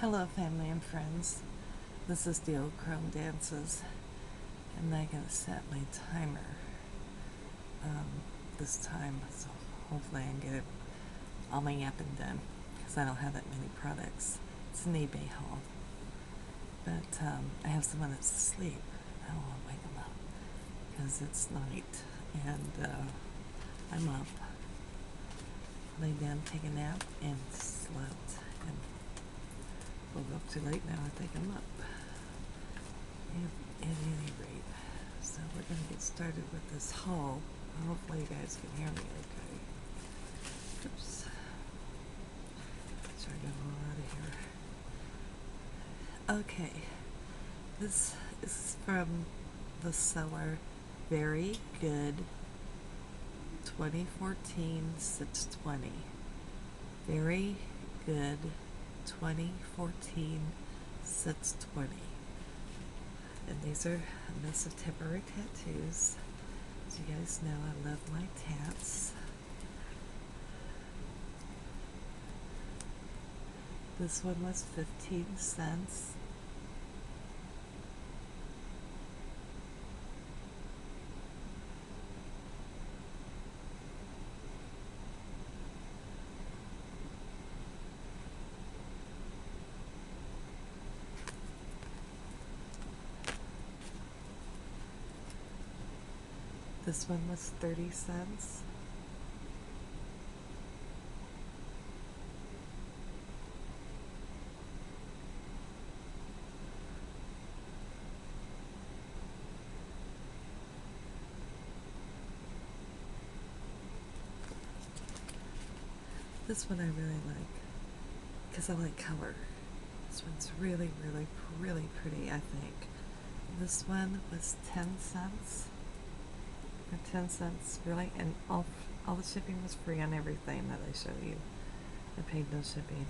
Hello, family and friends. This is the Old Chrome Dances, and I'm going to set my timer this time, so hopefully I can get it all my yapping done, because I don't have that many products. It's an eBay haul, but I have someone that's asleep. I don't want to wake them up, because it's night, and I'm up, lay down, take a nap, and slept, and woke up too late now. I think I'm up. At any rate, so we're going to get started with this haul. Hopefully you guys can hear me okay. Oops. Try to get all out of here. Okay, this is from the seller Very Good 2014 620. Very Good 2014 620. And these are a mess of temporary tattoos. As you guys know, I love my tats. This one was 15 cents. This one was 30 cents. This one I really like, because I like color. This one's really, really, really pretty, I think. This one was 10 cents. Or 10 cents, really, and all the shipping was free on everything that I show you. I paid no shipping.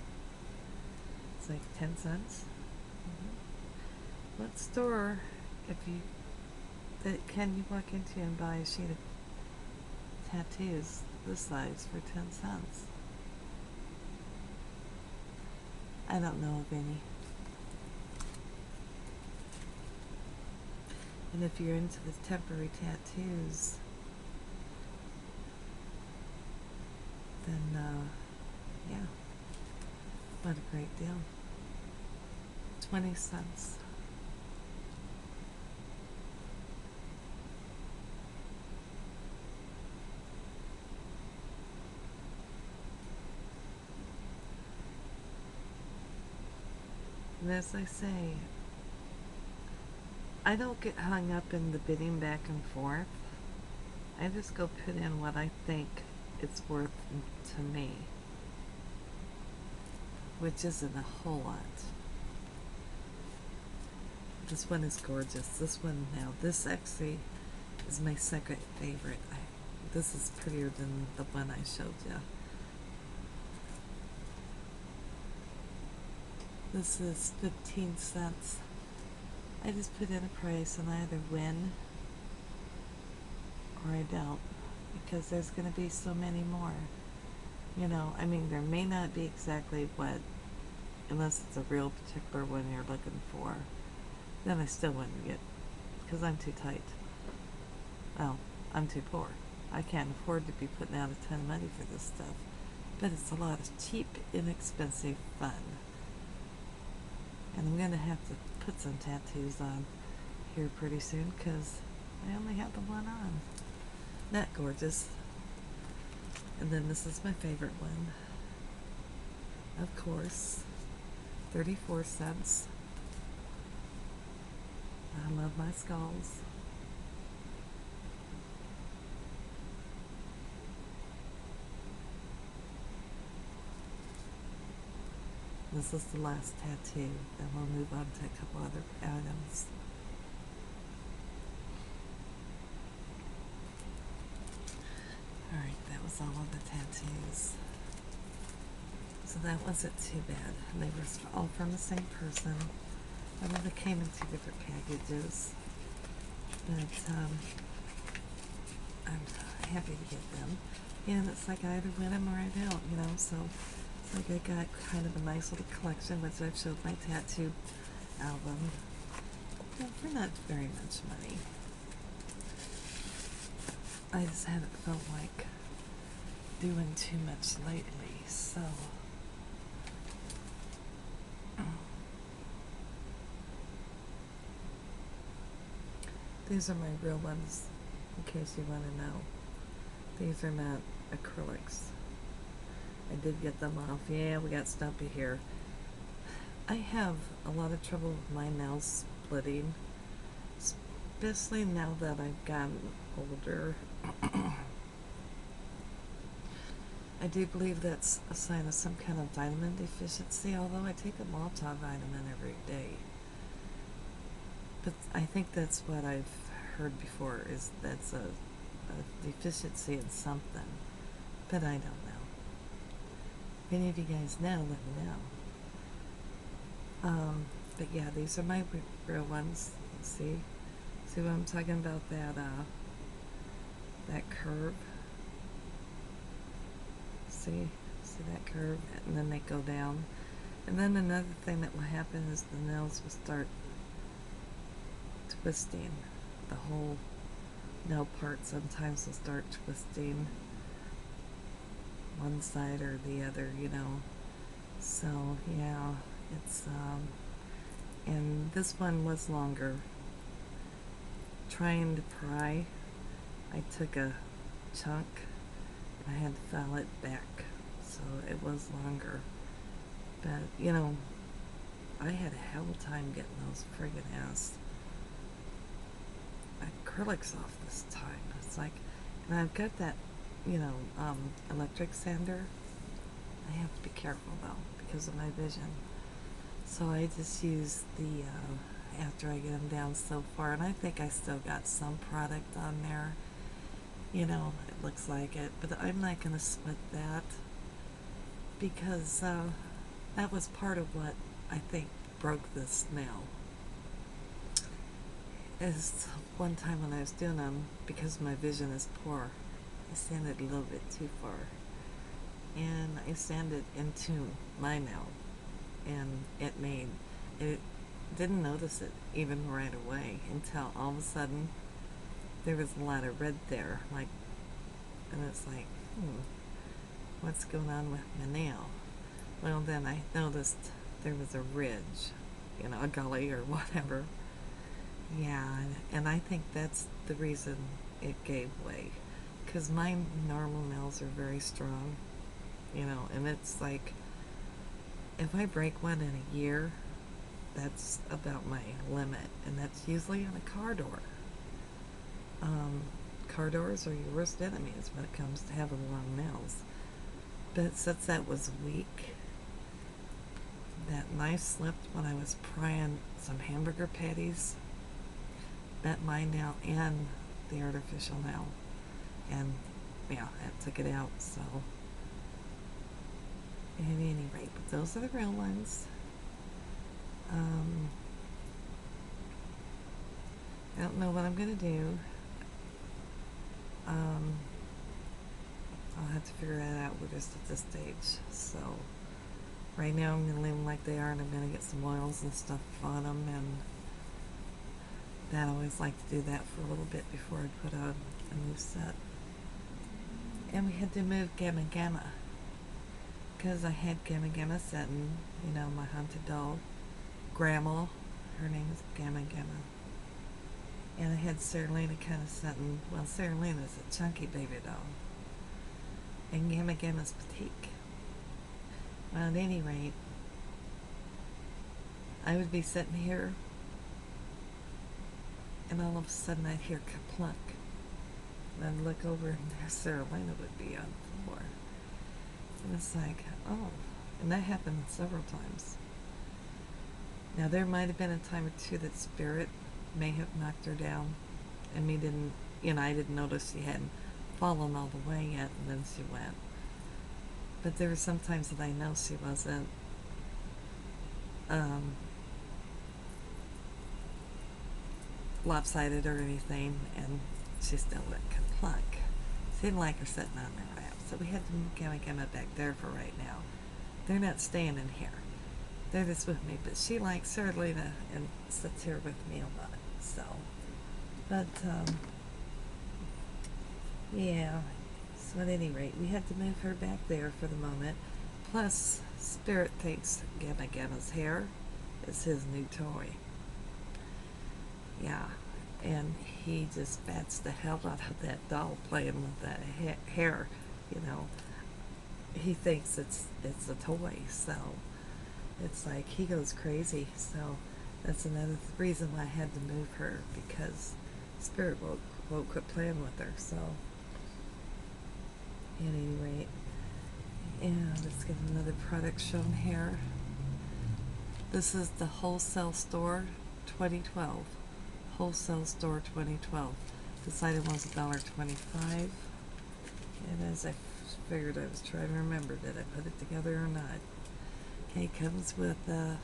It's like 10 cents. What store, can you walk into and buy a sheet of tattoos this size for 10 cents? I don't know of any. And if you're into the temporary tattoos, then, yeah, what a great deal. 20 cents. And as I say, I don't get hung up in the bidding back and forth. I just go put in what I think it's worth to me, which isn't a whole lot. This one is gorgeous. This one now, this actually is my second favorite. This is prettier than the one I showed you. This is 15 cents. I just put in a price and I either win or I don't, because there's going to be so many more. You know, I mean, there may not be exactly what, unless it's a real particular one you're looking for, then I still wouldn't get, because I'm too tight. Well, I'm too poor. I can't afford to be putting out a ton of money for this stuff. But it's a lot of cheap, inexpensive fun. And I'm going to have to put some tattoos on here pretty soon, because I only have the one on. Not gorgeous. And then this is my favorite one. Of course. 34 cents. I love my skulls. This is the last tattoo. Then we'll move on to a couple other items. Alright, that was all of the tattoos. So that wasn't too bad. And they were all from the same person. I know they came in two different packages. But I'm happy to get them. And it's like I either win them or I don't, you know, so Like, I got kind of a nice little collection, which I've showed my tattoo album. Yeah, for not very much money. I just haven't felt like doing too much lately, so these are my real ones, in case you want to know. These are not acrylics. I did get them off. Yeah, we got stumpy here. I have a lot of trouble with my nails splitting, especially now that I've gotten older. I do believe that's a sign of some kind of vitamin deficiency, although I take a multivitamin every day. But I think that's what I've heard before, is that's a deficiency in something. But I don't know. If any of you guys know, let me know. But yeah, these are my real ones. See what I'm talking about? That curve. See that curve, and then they go down. And then another thing that will happen is the nails will start twisting. The whole nail part sometimes will start twisting one side or the other, you know. So yeah, it's and this one was longer. Trying to pry, I took a chunk and I had to file it back, so it was longer. But you know, I had a hell of a time getting those friggin' ass acrylics off this time. It's like, and I've got that, you know, electric sander. I have to be careful though because of my vision. So I just use the after I get them down so far, and I think I still got some product on there. You know, it looks like it, but I'm not going to split that because that was part of what I think broke this nail. Is one time when I was doing them, because my vision is poor, I sanded a little bit too far, and I sanded into my nail, and it didn't notice it even right away until all of a sudden there was a lot of red there, like, and it's like, what's going on with my nail? Well, then I noticed there was a ridge, you know, a gully or whatever. Yeah, and I think that's the reason it gave way, because my normal nails are very strong, you know, and it's like, if I break one in a year, that's about my limit, and that's usually on a car door. Car doors are your worst enemies when it comes to having long nails. But since that was weak, that knife slipped when I was prying some hamburger patties, bent my nail and the artificial nail, and yeah, that took it out. So at any rate, but those are the real ones. I don't know what I'm gonna do. I'll have to figure that out. We're just at this stage, so right now I'm gonna leave them like they are, and I'm gonna get some oils and stuff on them, and I always like to do that for a little bit before I put on a new set. And we had to move Gamma Gamma, because I had Gamma Gamma sitting, you know, my hunted doll, Grandma, her name is Gamma Gamma. And I had Seralina kind of sitting, well, Seralina's a chunky baby doll, and Gamma Gamma's petite. Well, at any rate, I would be sitting here, and all of a sudden I'd hear kaplunk. And I'd look over, and there Seralina would be on the floor. And it's like, oh, and that happened several times. Now, there might have been a time or two that Spirit may have knocked her down, and I didn't notice she hadn't fallen all the way yet, and then she went. But there were some times that I know she wasn't lopsided or anything, and she still went kaplunk. She didn't like her sitting on their lap, so we had to move Gamma Gamma back there for right now. they're not staying in here. They're just with me, but she likes Charlena and sits here with me a lot. So, but yeah. So at any rate, we had to move her back there for the moment. Plus, Spirit thinks Gamma Gamma's hair is his new toy. Yeah, and he just bats the hell out of that doll playing with that hair. You know, he thinks it's a toy, so it's like he goes crazy. So that's another reason why I had to move her, because Spirit won't quit playing with her. So at any rate, and let's get another product shown here. This is the Wholesale Store 2012. Wholesale Store 2012. This item was $1.25. And as I figured, I was trying to remember, did I put it together or not? Okay, comes with a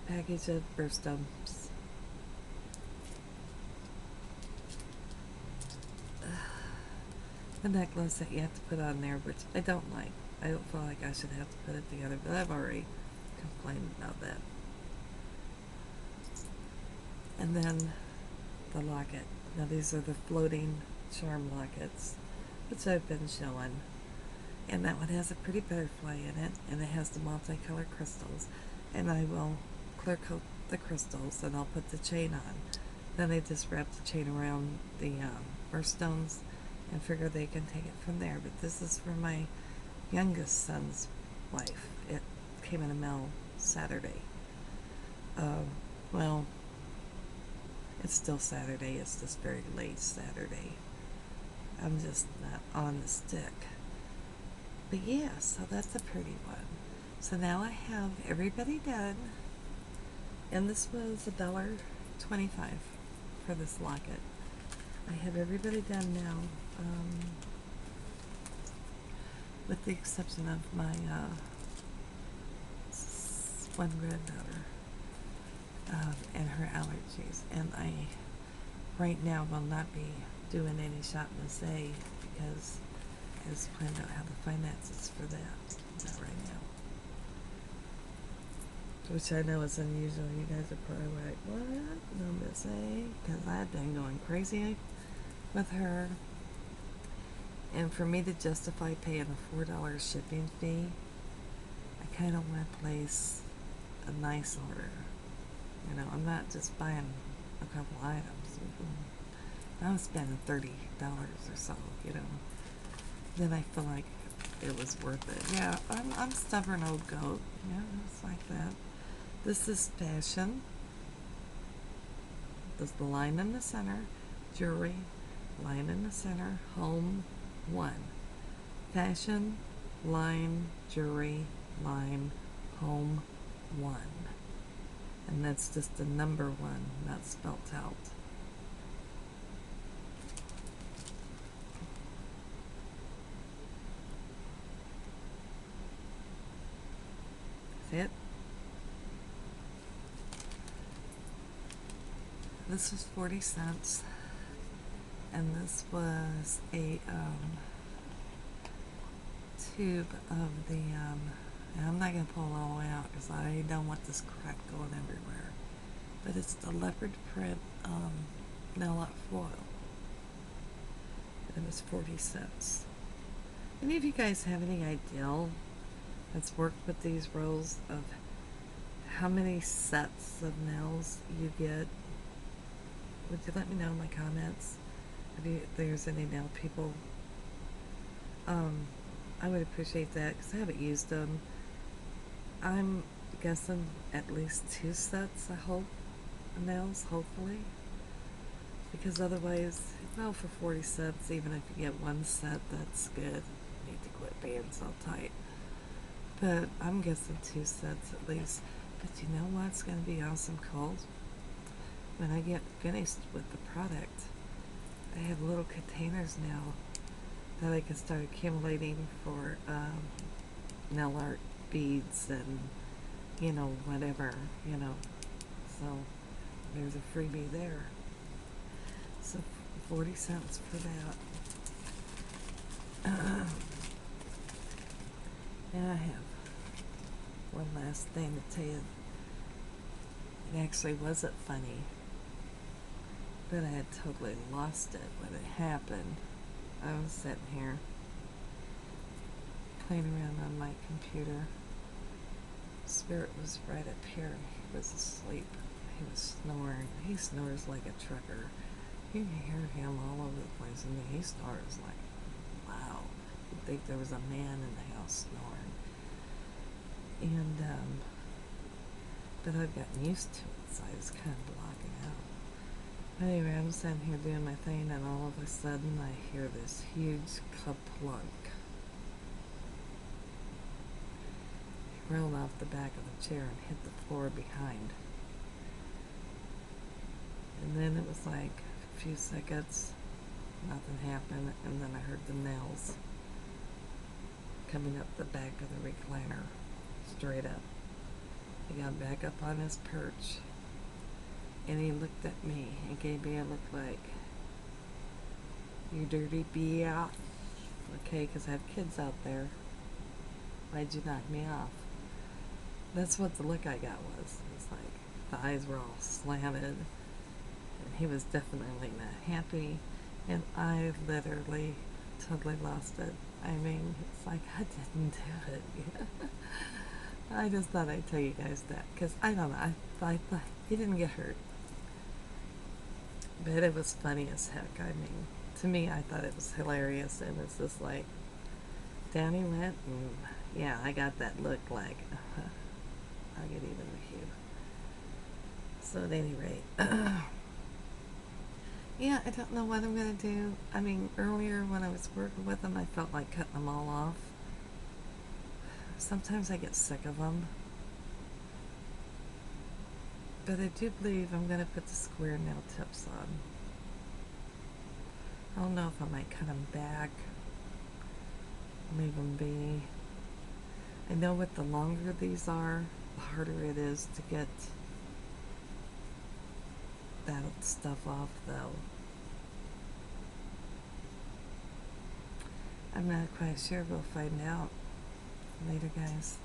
package of birthstones. The necklace that you have to put on there, which I don't like. I don't feel like I should have to put it together, but I've already complained about that. And then the locket. Now these are the floating charm lockets, which I've been showing. And that one has a pretty butterfly in it, and it has the multicolored crystals. And I will clear coat the crystals, and I'll put the chain on. Then I just wrap the chain around the birthstones and figure they can take it from there. But this is for my youngest son's wife. It came in the mail Saturday. Well, it's still Saturday. It's just very late Saturday. I'm just not on the stick. But yeah, so that's a pretty one. So now I have everybody done. And this was $1.25 for this locket. I have everybody done now, with the exception of my one granddaughter and her allergies. And I, right now, will not be doing any shop Missy because I just planned out how the finances for that. Not right now. Which I know is unusual. You guys are probably like, what? No Missy? Because I've been going crazy with her. And for me to justify paying a $4 shipping fee, I kind of want to place a nice order. You know, I'm not just buying a couple items. I was spending $30 or so, you know. Then I feel like it was worth it. Yeah, I'm stubborn old goat. Yeah, it's like that. This is fashion. There's the line in the center. Jewelry, line in the center. Home, 1. Fashion, line, jewelry, line, home, 1. And that's just the number 1, not spelt out. See it? This was 40 cents. And this was a tube of the, and I'm not going to pull it all the way out because I don't want this crap going everywhere. But it's the leopard print nail art foil. It was 40 cents. Any of you guys have any idea that's worked with these rolls of how many sets of nails you get? Would you let me know in my comments if there's any nail people? I would appreciate that because I haven't used them. I'm guessing at least 2 sets, I hope, of nails, hopefully. Because otherwise, well, for 40 cents, even if you get 1 set, that's good. I need to quit being so tight. But I'm guessing 2 sets at least. But you know what's going to be awesome cold? When I get finished with the product, I have little containers now that I can start accumulating for nail art beads and, you know, whatever, you know. So there's a freebie there. So 40 cents for And I have one last thing to tell you. It actually wasn't funny, but I had totally lost it when it happened. I was sitting here playing around on my computer. Spirit was right up here. He was asleep. He was snoring. He snores like a trucker. You can hear him all over the place. I mean, he snores like, wow. You'd think there was a man in the house snoring. And, but I've gotten used to it, so I just kind of block it out. Anyway, I'm sitting here doing my thing, and all of a sudden I hear this huge kaplunk. He rolled off the back of the chair and hit the floor behind. And then it was like a few seconds, nothing happened, and then I heard the nails coming up the back of the recliner, straight up. He got back up on his perch, and he looked at me and gave me a look like, you dirty biatch. Okay, because I have kids out there. Why'd you knock me off? That's what the look I got was. It was like the eyes were all slanted, and he was definitely not happy, and I literally totally lost it. I mean, it's like I didn't do it. I just thought I'd tell you guys that, because I don't know, I thought he didn't get hurt. But it was funny as heck. I mean, to me, I thought it was hilarious, and it's just like, down he went, and yeah, I got that look like, I'll get even with you. So at any rate, yeah, I don't know what I'm going to do. I mean, earlier when I was working with them, I felt like cutting them all off. Sometimes I get sick of them. But I do believe I'm going to put the square nail tips on. I don't know if I might cut them back, leave them be. I know what the longer these are, the harder it is to get that stuff off, though. I'm not quite sure. We'll find out later, guys.